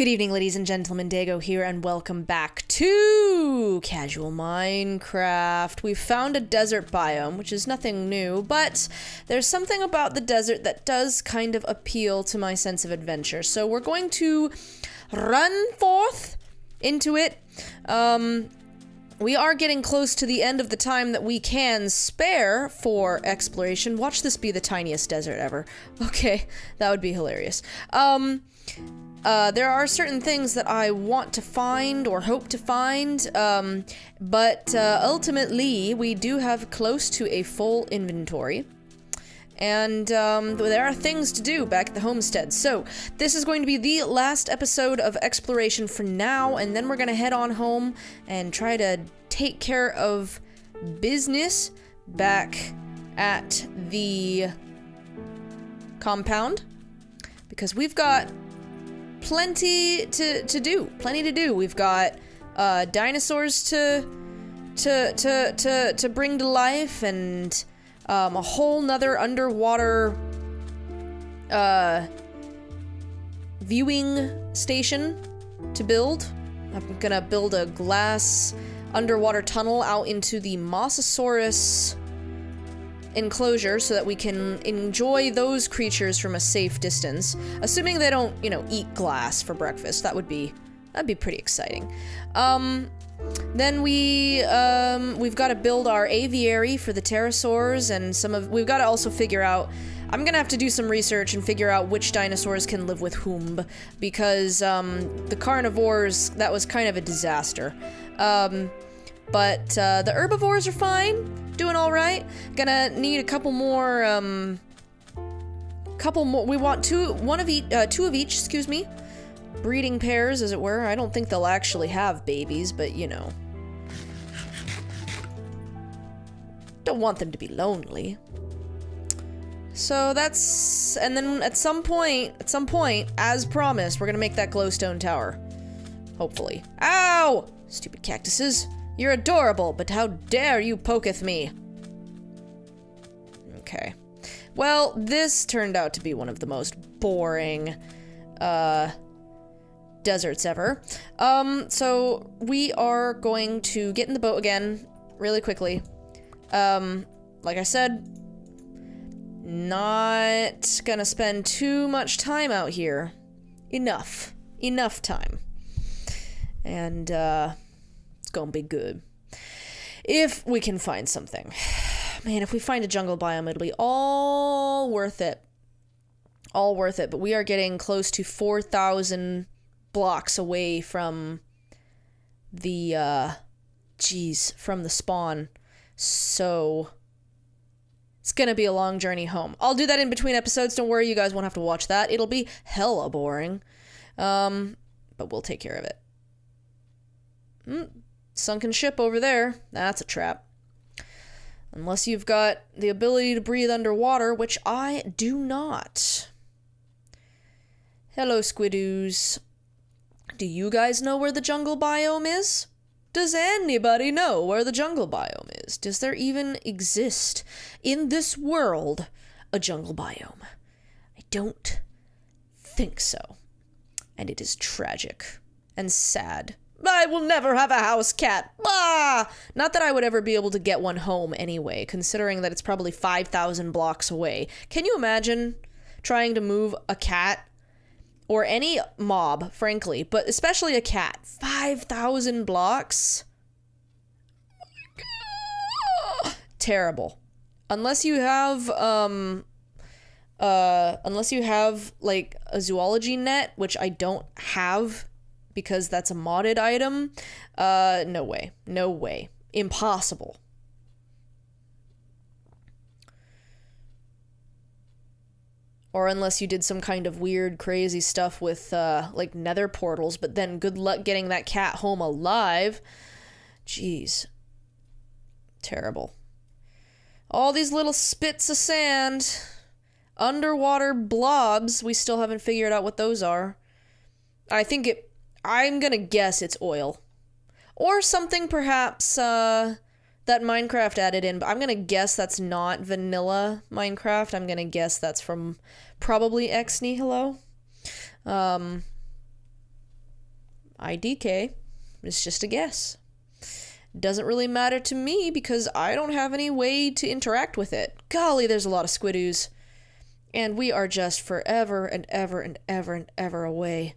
Good evening, ladies and gentlemen. Dago here, and welcome back to Casual Minecraft. We've found a desert biome, which is nothing new, but there's something about the desert that does kind of appeal to my sense of adventure. So we're going to run forth into it. We are getting close to the end of the time that we can spare for exploration. Watch this be the tiniest desert ever. Okay, that would be hilarious. There are certain things that I want to find or hope to find, but ultimately we do have close to a full inventory. And there are things to do back at the homestead. So this is going to be the last episode of exploration for now, and then we're going to head on home and try to take care of business back at the compound, because we've got plenty to do. We've got dinosaurs to bring to life, and a whole nother underwater viewing station to build. I'm gonna build a glass underwater tunnel out into the Mosasaurus enclosure so that we can enjoy those creatures from a safe distance, assuming they don't, eat glass for breakfast. That'd be pretty exciting. Then we've got to build our aviary for the pterosaurs, and we've got to also figure out, I'm gonna have to do some research and figure out which dinosaurs can live with whom, because the carnivores, that was kind of a disaster. But the herbivores are fine, doing all right. Gonna need a couple more. We want two of each. Excuse me, breeding pairs, as it were. I don't think they'll actually have babies, but don't want them to be lonely. So that's, and then at some point, as promised, we're gonna make that glowstone tower. Hopefully. Ow! Stupid cactuses. You're adorable, but how dare you poketh me? Okay. Well, this turned out to be one of the most boring, deserts ever. So we are going to get in the boat again, really quickly. Like I said, not gonna spend too much time out here. Enough time. And, it's gonna be good. If we can find something. Man, if we find a jungle biome, it'll be all worth it. All worth it, but we are getting close to 4,000 blocks away from the, from the spawn. So, it's gonna be a long journey home. I'll do that in between episodes, don't worry, you guys won't have to watch that. It'll be hella boring. But we'll take care of it. Sunken ship over there. That's a trap. Unless you've got the ability to breathe underwater, which I do not. Hello, squidoos. Do you guys know where the jungle biome is? Does anybody know where the jungle biome is? Does there even exist in this world a jungle biome? I don't think so. And it is tragic and sad. I will never have a house cat. Ah! Not that I would ever be able to get one home anyway, considering that it's probably 5,000 blocks away. Can you imagine trying to move a cat? Or any mob, frankly, but especially a cat. 5,000 blocks? Terrible. Unless you have, like, a zoology net, which I don't have, because that's a modded item. No way. No way. Impossible. Or unless you did some kind of weird, crazy stuff with, like, nether portals, but then good luck getting that cat home alive. Jeez. Terrible. All these little spits of sand. Underwater blobs. We still haven't figured out what those are. I'm gonna guess it's oil. Or something perhaps, that Minecraft added in, but I'm gonna guess that's not vanilla Minecraft. I'm gonna guess that's from probably Ex Nihilo. IDK. It's just a guess. Doesn't really matter to me because I don't have any way to interact with it. Golly, there's a lot of squiddoos. And we are just forever and ever and ever and ever away.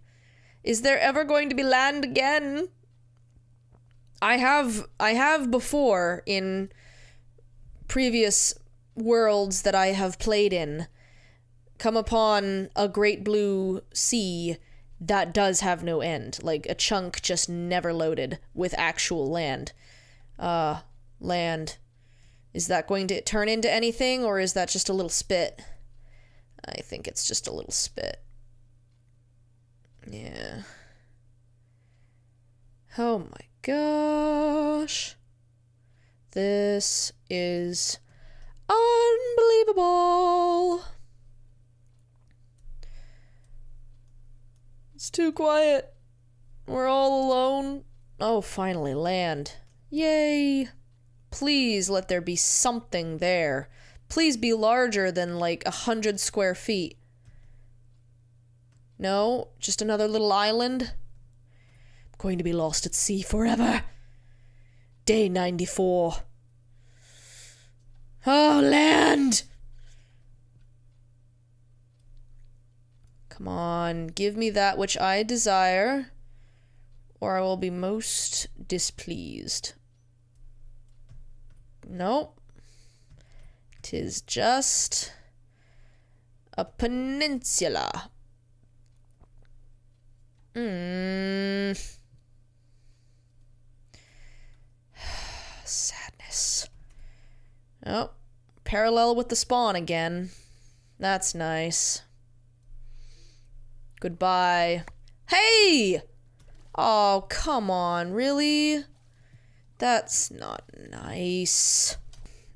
Is there ever going to be land again? I have before in previous worlds that I have played in come upon a great blue sea that does have no end. Like a chunk just never loaded with actual land. Land. Is that going to turn into anything or is that just a little spit? I think it's just a little spit. Yeah. Oh my gosh. This is unbelievable. It's too quiet. We're all alone. Oh, finally, land. Yay. Please let there be something there. Please be larger than like 100 square feet. No, just another little island. I'm going to be lost at sea forever. Day 94. Oh, land! Come on, give me that which I desire, or I will be most displeased. Nope. 'Tis just a peninsula. Sadness. Oh, parallel with the spawn again. That's nice. Goodbye. Hey! Oh, come on, really? That's not nice.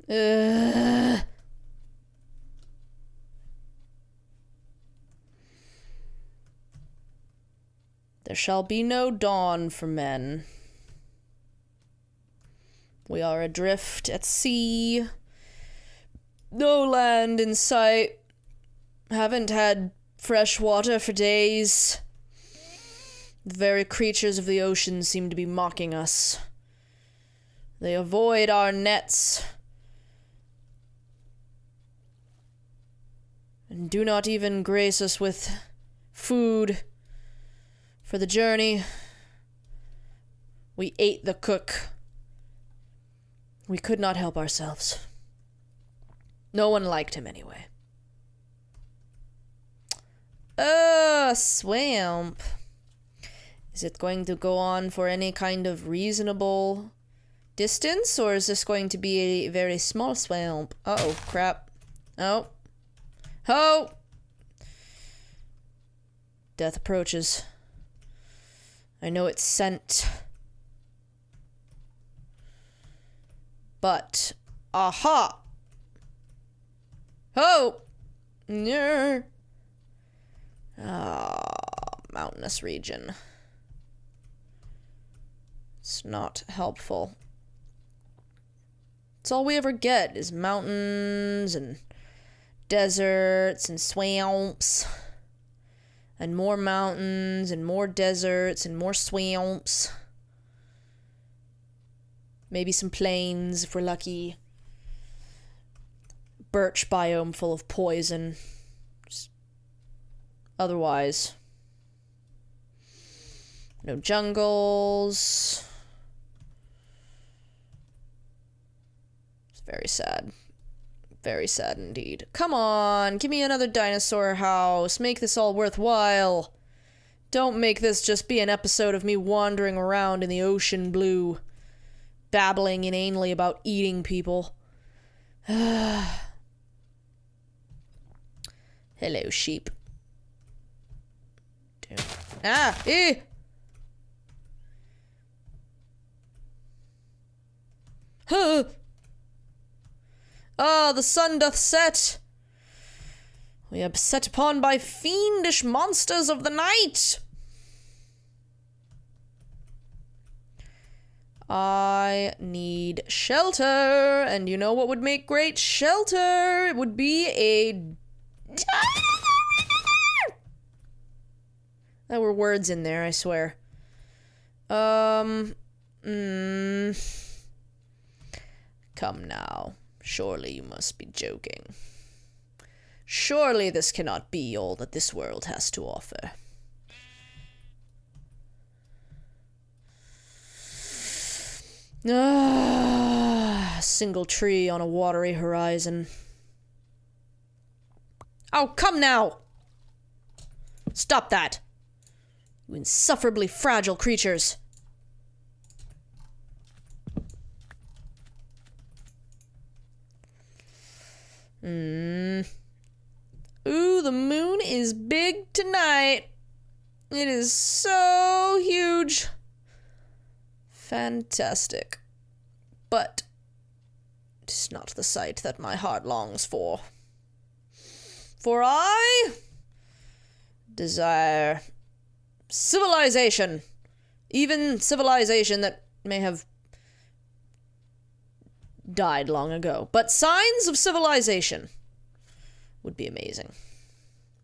Ugh. There shall be no dawn for men. We are adrift at sea. No land in sight. Haven't had fresh water for days. The very creatures of the ocean seem to be mocking us. They avoid our nets and do not even grace us with food for the journey. We ate the cook. We could not help ourselves. No one liked him anyway. Swamp. Is it going to go on for any kind of reasonable distance, or is this going to be a very small swamp? Uh-oh, crap. Oh. Oh! Death approaches. I know it's scent. But, aha! Oh! Ner. Mountainous region. It's not helpful. It's all we ever get is mountains and deserts and swamps. And more mountains and more deserts and more swamps. Maybe some plains if we're lucky. Birch biome full of poison. Just otherwise. No jungles. It's very sad. Very sad indeed. Come on, give me another dinosaur house. Make this all worthwhile. Don't make this just be an episode of me wandering around in the ocean blue, babbling inanely about eating people. Hello, sheep. Ah! Eh! Huh! Ah, the sun doth set. We are set upon by fiendish monsters of the night. I need shelter, and you know what would make great shelter? It would be a... There were words in there, I swear. Come now. Surely you must be joking. Surely this cannot be all that this world has to offer. A single tree on a watery horizon. Oh, come now! Stop that! You insufferably fragile creatures. Ooh, the moon is big tonight. It is so huge. Fantastic. But it is not the sight that my heart longs for. For I desire civilization. Even civilization that may have died long ago. But signs of civilization would be amazing.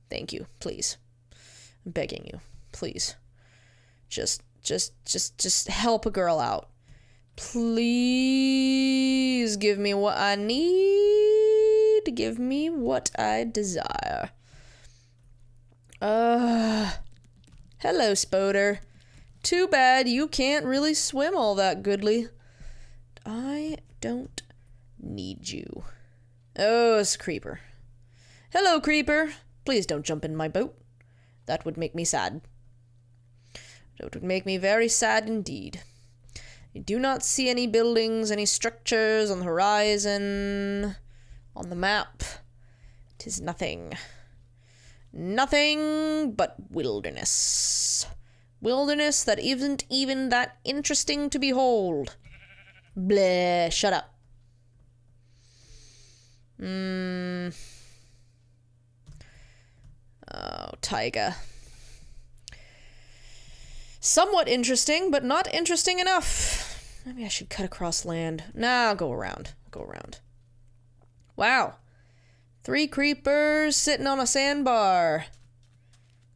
Thank you, please. I'm begging you, please. Just help a girl out. Please give me what I need. Give me what I desire. Hello, Spoder. Too bad you can't really swim all that goodly. I don't need you. Oh, it's a creeper. Hello, creeper. Please don't jump in my boat. That would make me sad. That would make me very sad indeed. I do not see any buildings, any structures on the horizon, on the map. It is nothing. Nothing but wilderness. Wilderness that isn't even that interesting to behold. Bleh, shut up. Oh, taiga. Somewhat interesting, but not interesting enough. Maybe I should cut across land. Nah, I'll go around. Wow. 3 creepers sitting on a sandbar.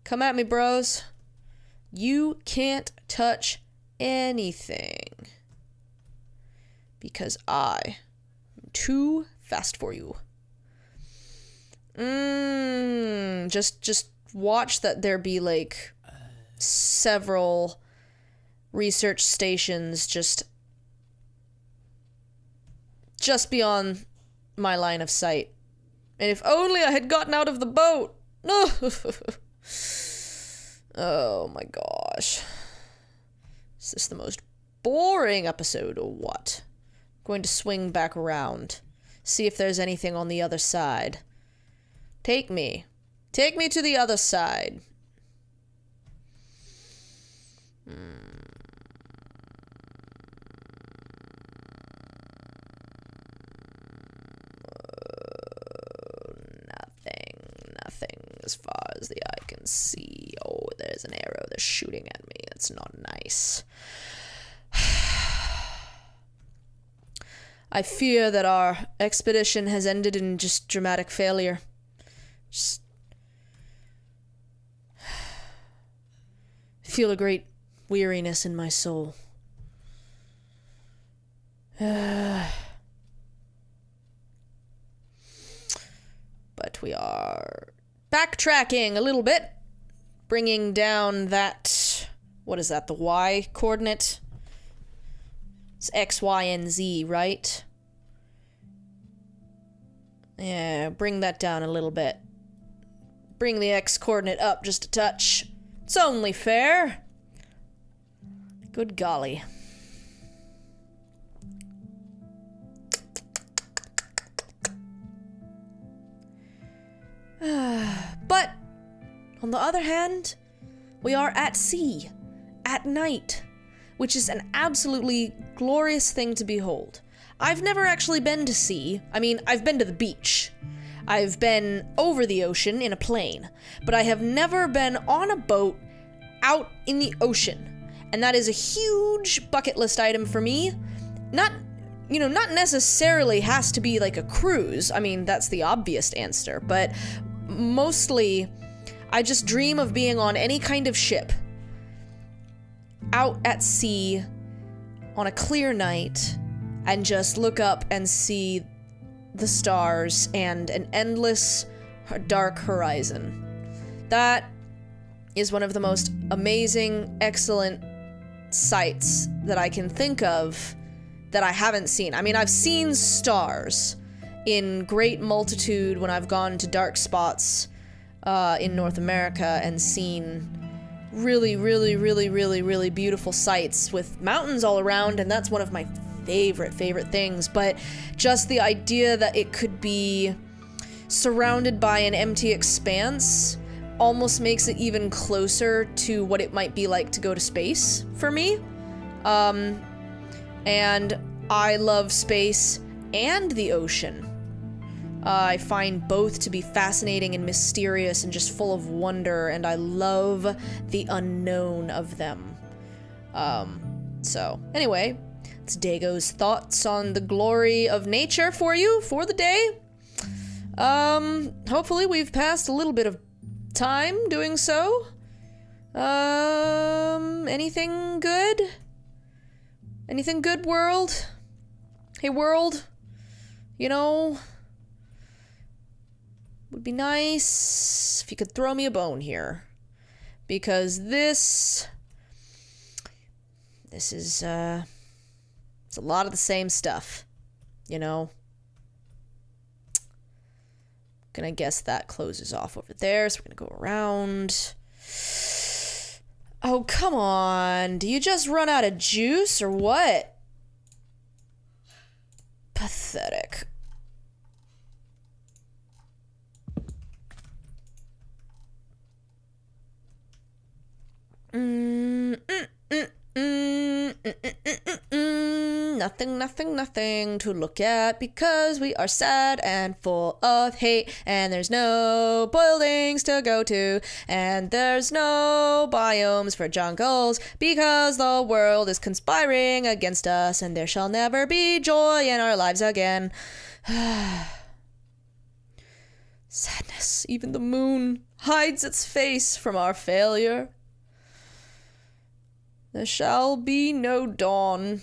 Come at me, bros. You can't touch anything. Because I am too fast for you. Just watch that there be, like, several research stations just beyond my line of sight. And if only I had gotten out of the boat! Oh my gosh. Is this the most boring episode or what? I'm going to swing back around. See if there's anything on the other side. Take me. Take me to the other side. Nothing as far as the eye can see. Oh, there's an arrow that's shooting at me. That's not nice. I fear that our expedition has ended in just dramatic failure. Just feel a great weariness in my soul. But we are backtracking a little bit, bringing down that, what is that, the Y coordinate? It's X, Y, and Z, right? Yeah, bring that down a little bit. Bring the X coordinate up just a touch. It's only fair. Good golly. But, on the other hand, we are at sea, at night, which is an absolutely glorious thing to behold. I've never actually been to sea. I mean, I've been to the beach. I've been over the ocean in a plane, but I have never been on a boat out in the ocean. And that is a huge bucket list item for me. Not necessarily has to be like a cruise. I mean, that's the obvious answer, but mostly I just dream of being on any kind of ship out at sea on a clear night and just look up and see the stars and an endless dark horizon. That is one of the most amazing, excellent sights that I can think of that I haven't seen. I mean, I've seen stars in great multitude when I've gone to dark spots in North America and seen really, really, really, really, really beautiful sights with mountains all around, and that's one of my favorite things. But just the idea that it could be surrounded by an empty expanse almost makes it even closer to what it might be like to go to space for me. And I love space and the ocean. I find both to be fascinating and mysterious and just full of wonder, and I love the unknown of them. So, anyway, it's Dago's thoughts on the glory of nature for you for the day. Hopefully we've passed a little bit of time doing so. Anything good? Anything good, world? Hey, world? You know, would be nice if you could throw me a bone here. Because this is, it's a lot of the same stuff, you know? Gonna guess that closes off over there, so we're gonna go around. Oh, come on. Do you just run out of juice or what? Pathetic. Nothing to look at because we are sad and full of hate, and there's no buildings to go to, and there's no biomes for jungles because the world is conspiring against us, and there shall never be joy in our lives again. Sadness. Even the moon hides its face from our failure. There shall be no dawn,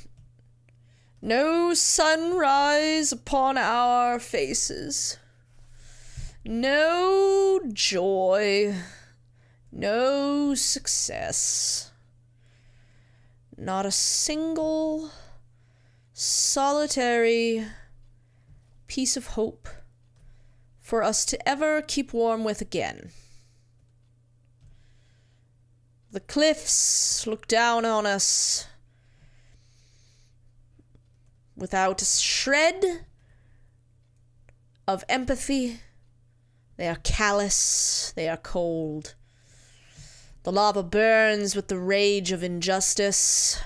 no sunrise upon our faces, no joy, no success, not a single solitary piece of hope for us to ever keep warm with again. The cliffs look down on us without a shred of empathy. They are callous, they are cold. The lava burns with the rage of injustice.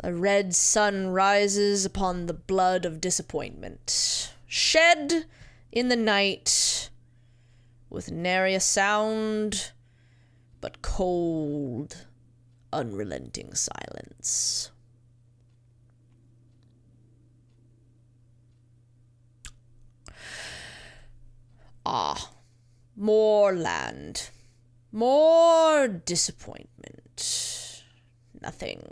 A red sun rises upon the blood of disappointment, shed in the night, with nary a sound, but cold, unrelenting silence. Ah, more land, more disappointment, nothing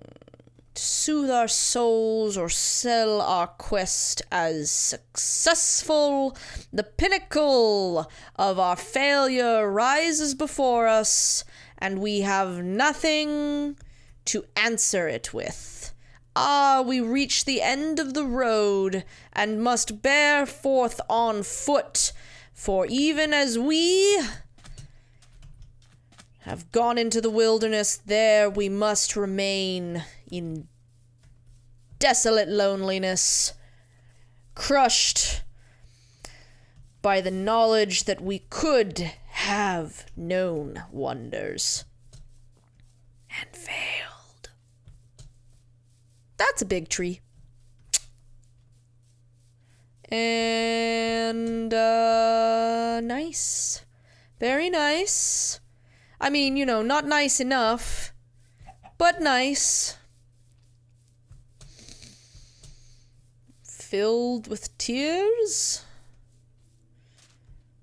to soothe our souls or sell our quest as successful. The pinnacle of our failure rises before us, and we have nothing to answer it with. Ah, we reach the end of the road and must bear forth on foot, for even as we have gone into the wilderness, there we must remain in desolate loneliness, crushed by the knowledge that we could have known wonders and failed. That's a big tree. And, nice. Very nice. I mean, you know, not nice enough, but nice. Filled with tears?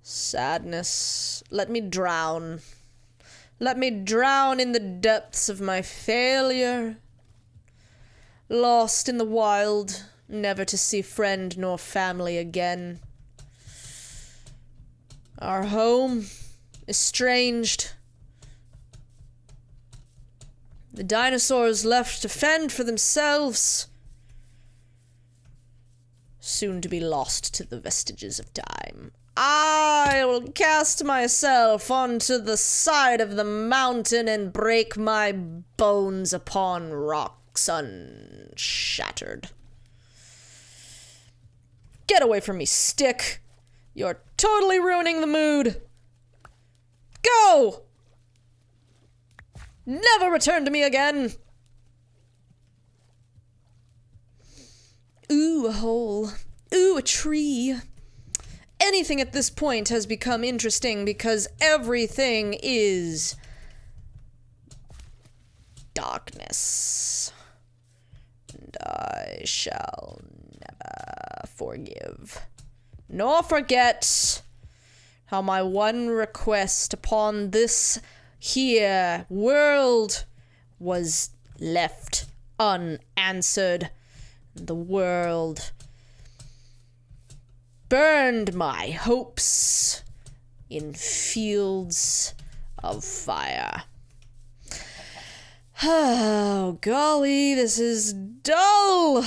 Sadness. Let me drown. Let me drown in the depths of my failure. Lost in the wild, never to see friend nor family again. Our home estranged. The dinosaurs left to fend for themselves. Soon to be lost to the vestiges of time. I will cast myself onto the side of the mountain and break my bones upon rocks unshattered. Get away from me, stick! You're totally ruining the mood! Go! Never return to me again! Ooh, a hole. Ooh, a tree. Anything at this point has become interesting because everything is darkness. And I shall never forgive nor forget how my one request upon this here world was left unanswered. The world burned my hopes in fields of fire. Oh, golly, this is dull.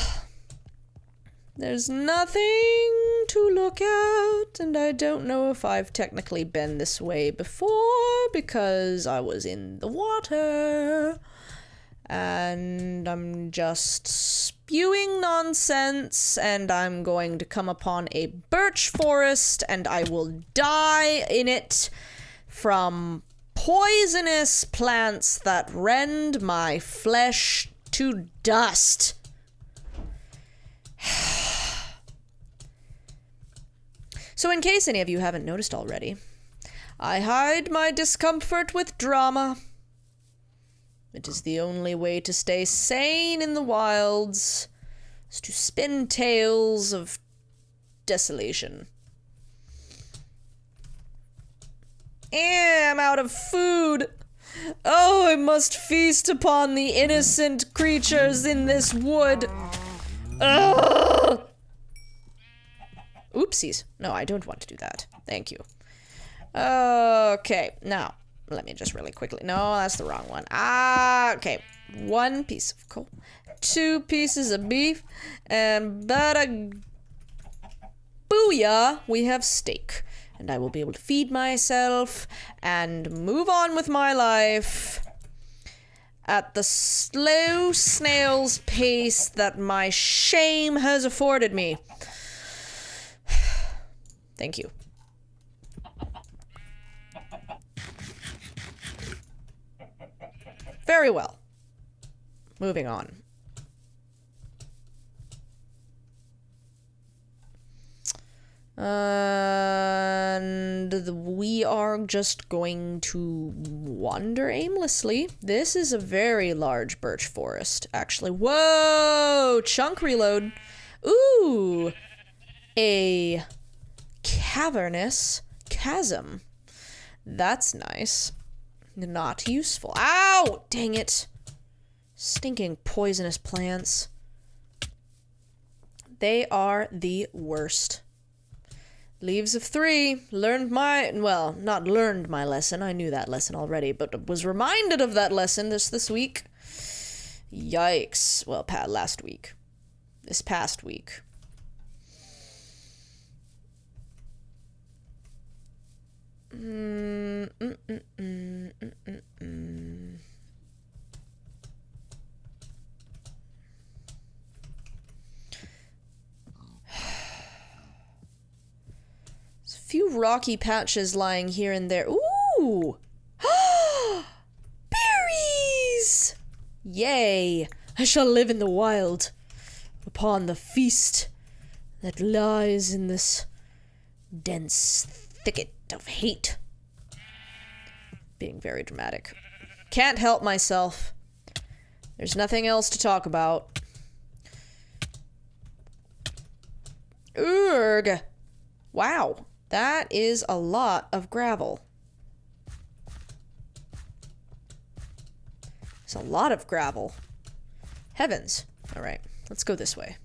There's nothing to look at, and I don't know if I've technically been this way before because I was in the water. And I'm just spewing nonsense, and I'm going to come upon a birch forest, and I will die in it from poisonous plants that rend my flesh to dust. So in case any of you haven't noticed already, I hide my discomfort with drama. It is the only way to stay sane in the wilds, is to spin tales of desolation. I'm out of food. Oh, I must feast upon the innocent creatures in this wood. Ugh! Oopsies. No, I don't want to do that. Thank you. Okay, now, let me just really quickly... No, that's the wrong one. Okay. 1 piece of coal. 2 pieces of beef. And bada... Booyah! We have steak. And I will be able to feed myself and move on with my life at the slow snail's pace that my shame has afforded me. Thank you. Very well. Moving on. And we are just going to wander aimlessly. This is a very large birch forest, actually. Whoa! Chunk reload. Ooh! A cavernous chasm. That's nice. Not useful. Ow! Dang it. Stinking poisonous plants. They are the worst. Leaves of 3. Learned my... Well, not learned my lesson. I knew that lesson already, but was reminded of that lesson this week. Yikes. Well, last week. This past week. Few rocky patches lying here and there. Ooh! Berries! Yay! I shall live in the wild upon the feast that lies in this dense thicket of hate. Being very dramatic. Can't help myself. There's nothing else to talk about. Urgh! Wow. That is a lot of gravel. There's a lot of gravel. Heavens. Alright, let's go this way.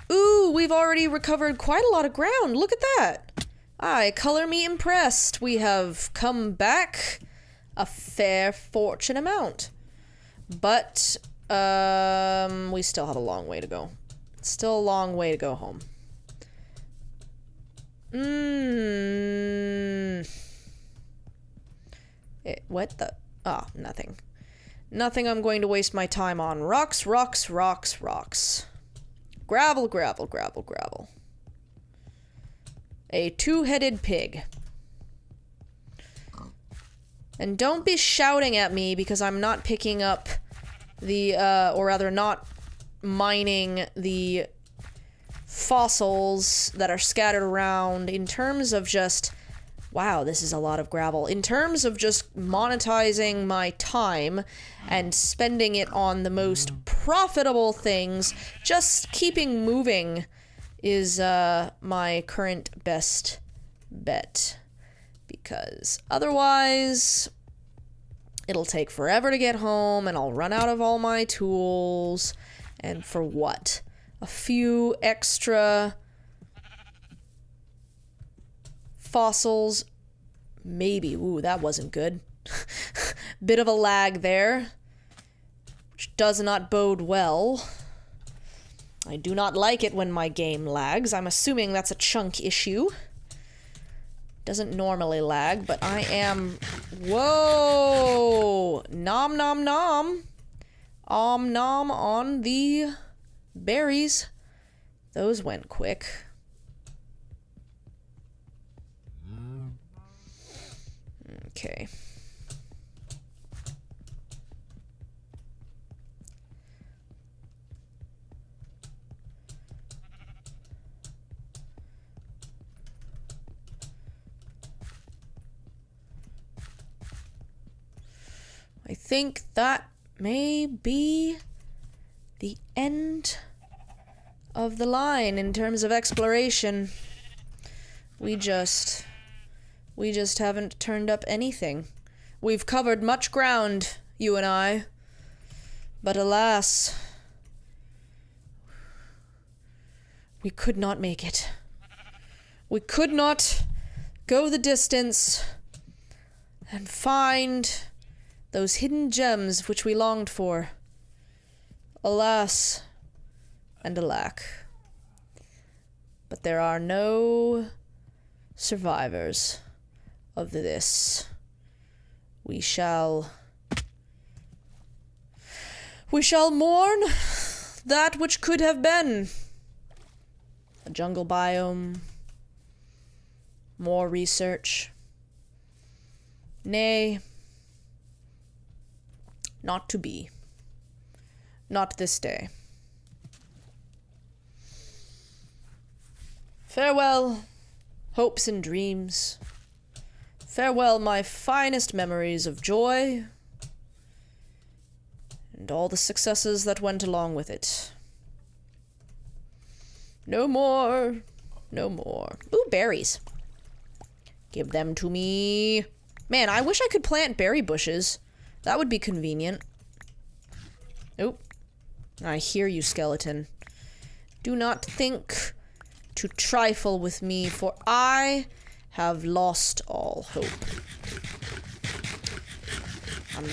Ooh, we've already recovered quite a lot of ground. Look at that. Color me impressed. We have come back a fair fortune amount. But, we still have a long way to go. Still a long way to go home. What the? Ah, nothing. Nothing I'm going to waste my time on. Rocks, rocks, rocks, rocks. Gravel, gravel, gravel, gravel. A two-headed pig. And don't be shouting at me because I'm not picking up the, or rather not mining the fossils that are scattered around in terms of just... Wow, this is a lot of gravel. In terms of just monetizing my time and spending it on the most profitable things, just keeping moving is my current best bet. Because otherwise, it'll take forever to get home and I'll run out of all my tools. And for what? A few extra fossils, maybe. Ooh, that wasn't good. Bit of a lag there, which does not bode well. I do not like it when my game lags. I'm assuming that's a chunk issue. Doesn't normally lag, but I am... Whoa! Nom nom nom! Nom on the berries. Those went quick. Okay. I think that may be the end of the line in terms of exploration. We just haven't turned up anything. We've covered much ground, you and I. But alas, we could not make it. We could not go the distance and find those hidden gems which we longed for. Alas, and alack. But there are no survivors of this. We shall mourn that which could have been. A jungle biome. More research. Nay, not to be. Not this day. Farewell, hopes and dreams. Farewell, my finest memories of joy, and all the successes that went along with it. No more, no more. Ooh, berries. Give them to me. Man, I wish I could plant berry bushes. That would be convenient. Oop. I hear you, skeleton. Do not think to trifle with me, for I have lost all hope.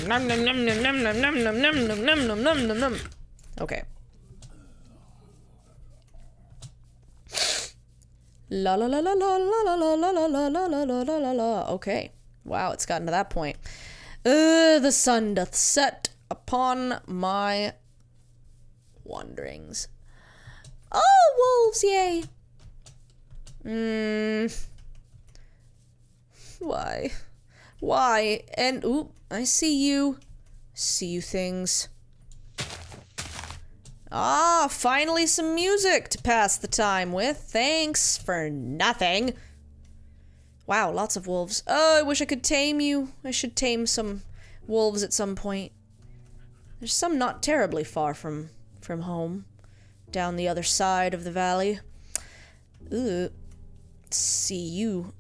Nom nom nom nom nom nom nom nom nom nom nom nom nom nom nom. Okay. La la la la la la la la la la la la la la la. Okay. Wow, it's gotten to that point. The sun doth set upon my wanderings. Oh, wolves, yay! Why? Why? And, oop, I see you. See you things. Ah, finally some music to pass the time with. Thanks for nothing. Wow, lots of wolves. Oh, I wish I could tame you. I should tame some wolves at some point. There's some not terribly far from home. Down the other side of the valley. Ooh. See you.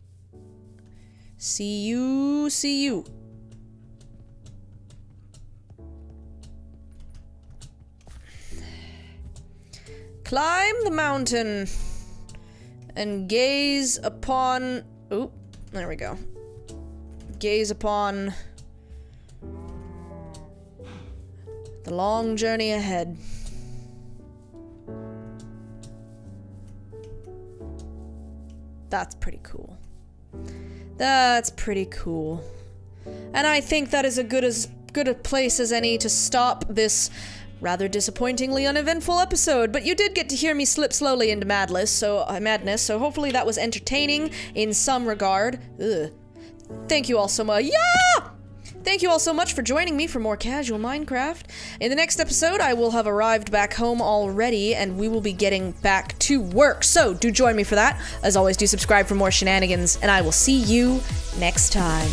See you, see you. Climb the mountain and gaze upon... Oop, there we go. Gaze upon the long journey ahead. That's pretty cool. That's pretty cool. And I think that is as good a place as any to stop this rather disappointingly uneventful episode, but you did get to hear me slip slowly into madness, so hopefully that was entertaining in some regard. Ugh. Thank you all so much. Yeah! Thank you all so much for joining me for more casual Minecraft. In the next episode, I will have arrived back home already, and we will be getting back to work. So do join me for that. As always, do subscribe for more shenanigans, and I will see you next time.